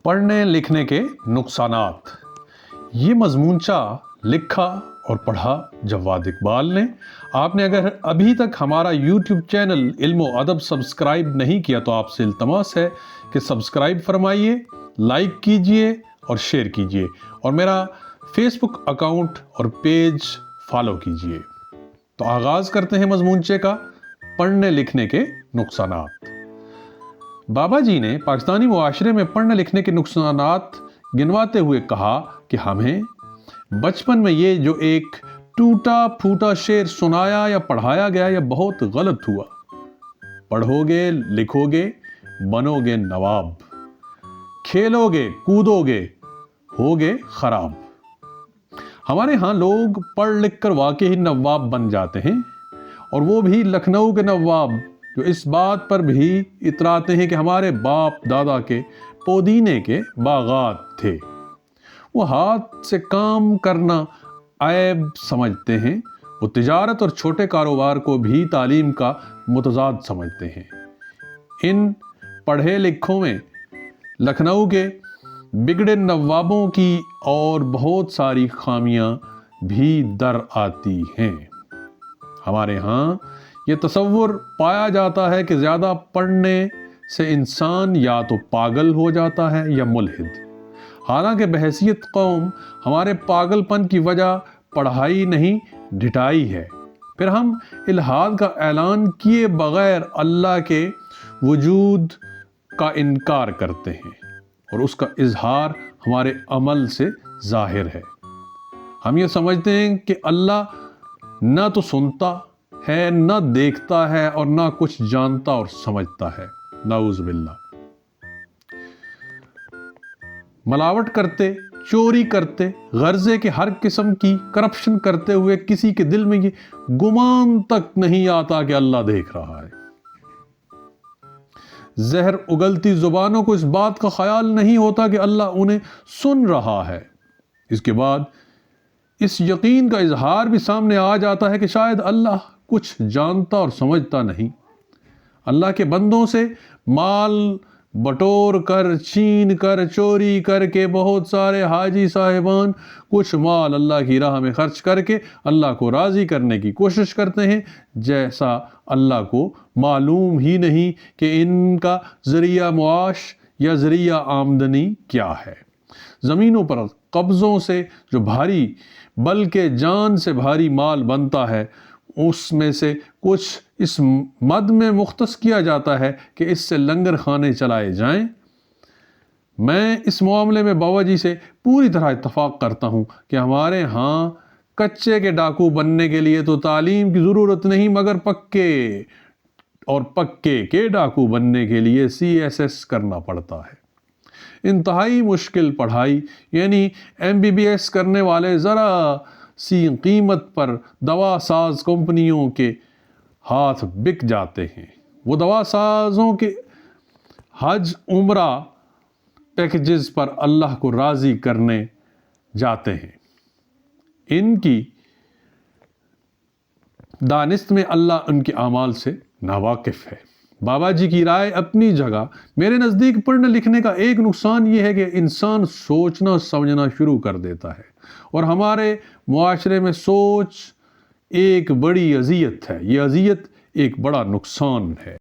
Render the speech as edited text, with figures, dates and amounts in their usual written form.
पढ़ने लिखने के नुकसानात। ये मजमूनचा लिखा और पढ़ा जवाद इकबाल ने। आपने अगर अभी तक हमारा YouTube चैनल इल्म व अदब सब्सक्राइब नहीं किया तो आपसे इल्तमास है कि सब्सक्राइब फरमाइए, लाइक कीजिए और शेयर कीजिए, और मेरा फेसबुक अकाउंट और पेज फॉलो कीजिए। तो आगाज़ करते हैं मजमूनचे का, पढ़ने लिखने के नुकसानात। बाबा जी ने पाकिस्तानी मुआशरे में पढ़ने लिखने के नुकसानात गिनवाते हुए कहा कि हमें बचपन में ये जो एक टूटा फूटा शेर सुनाया या पढ़ाया गया, यह बहुत गलत हुआ। पढ़ोगे लिखोगे बनोगे नवाब, खेलोगे कूदोगे होगे खराब। हमारे यहाँ लोग पढ़ लिख कर वाकई ही नवाब बन जाते हैं, और वो भी लखनऊ के नवाब, जो इस बात पर भी इतराते हैं कि हमारे बाप दादा के पुदीने के बागात थे। वो हाथ से काम करना ऐब समझते हैं। वो तिजारत और छोटे कारोबार को भी तालीम का मुतजाद समझते हैं। इन पढ़े लिखों में लखनऊ के बिगड़े नवाबों की और बहुत सारी खामियां भी दर आती हैं। हमारे यहाँ ये तसव्वुर पाया जाता है कि ज़्यादा पढ़ने से इंसान या तो पागल हो जाता है या मुल्हिद। हालांकि बहैसियत कौम हमारे पागलपन की वजह पढ़ाई नहीं ढिठाई है। फिर हम इल्हाद का ऐलान किए बगैर अल्लाह के वजूद का इनकार करते हैं, और उसका इजहार हमारे अमल से जाहिर है। हम ये समझते हैं कि अल्लाह न तो सुनता है, न देखता है, और न कुछ जानता और समझता है। नाउज़ बिल्लाह। मलावट करते, चोरी करते, गर्जे के हर किस्म की करप्शन करते हुए किसी के दिल में ये गुमान तक नहीं आता कि अल्लाह देख रहा है। जहर उगलती जुबानों को इस बात का ख्याल नहीं होता कि अल्लाह उन्हें सुन रहा है। इसके बाद इस यकीन का इजहार भी सामने आ जाता है कि शायद अल्लाह कुछ जानता और समझता नहीं। अल्लाह के बंदों से माल बटोर कर, छीन कर, चोरी करके बहुत सारे हाजी साहिबान कुछ माल अल्लाह की राह में खर्च करके अल्लाह को राज़ी करने की कोशिश करते हैं, जैसा अल्लाह को मालूम ही नहीं कि इनका ज़रिया मुआश या ज़रिया आमदनी क्या है। ज़मीनों पर कब्ज़ों से जो भारी बल्कि जान से भारी माल बनता है, उसमें से कुछ इस मद में मुख्तस किया जाता है कि इससे लंगर खाने चलाए जाएं। मैं इस मामले में बाबा जी से पूरी तरह इत्तफाक करता हूँ कि हमारे यहाँ कच्चे के डाकू बनने के लिए तो तालीम की ज़रूरत नहीं, मगर पक्के के डाकू बनने के लिए CSS करना पड़ता है। इंतहाई मुश्किल पढ़ाई, यानी MBBS करने वाले ज़रा सी कीमत पर दवा साज कंपनियों के हाथ बिक जाते हैं। वो दवा साजों के हज उम्रा पैकेजेस पर अल्लाह को राज़ी करने जाते हैं। इनकी दानिस्त में अल्लाह उनके आमाल से नावाकिफ़ है। बाबा जी की राय अपनी जगह। मेरे नज़दीक पढ़ने लिखने का एक नुकसान ये है कि इंसान सोचना समझना शुरू कर देता है, और हमारे मुआशरे में सोच एक बड़ी अज़ियत है। ये अज़ियत एक बड़ा नुकसान है।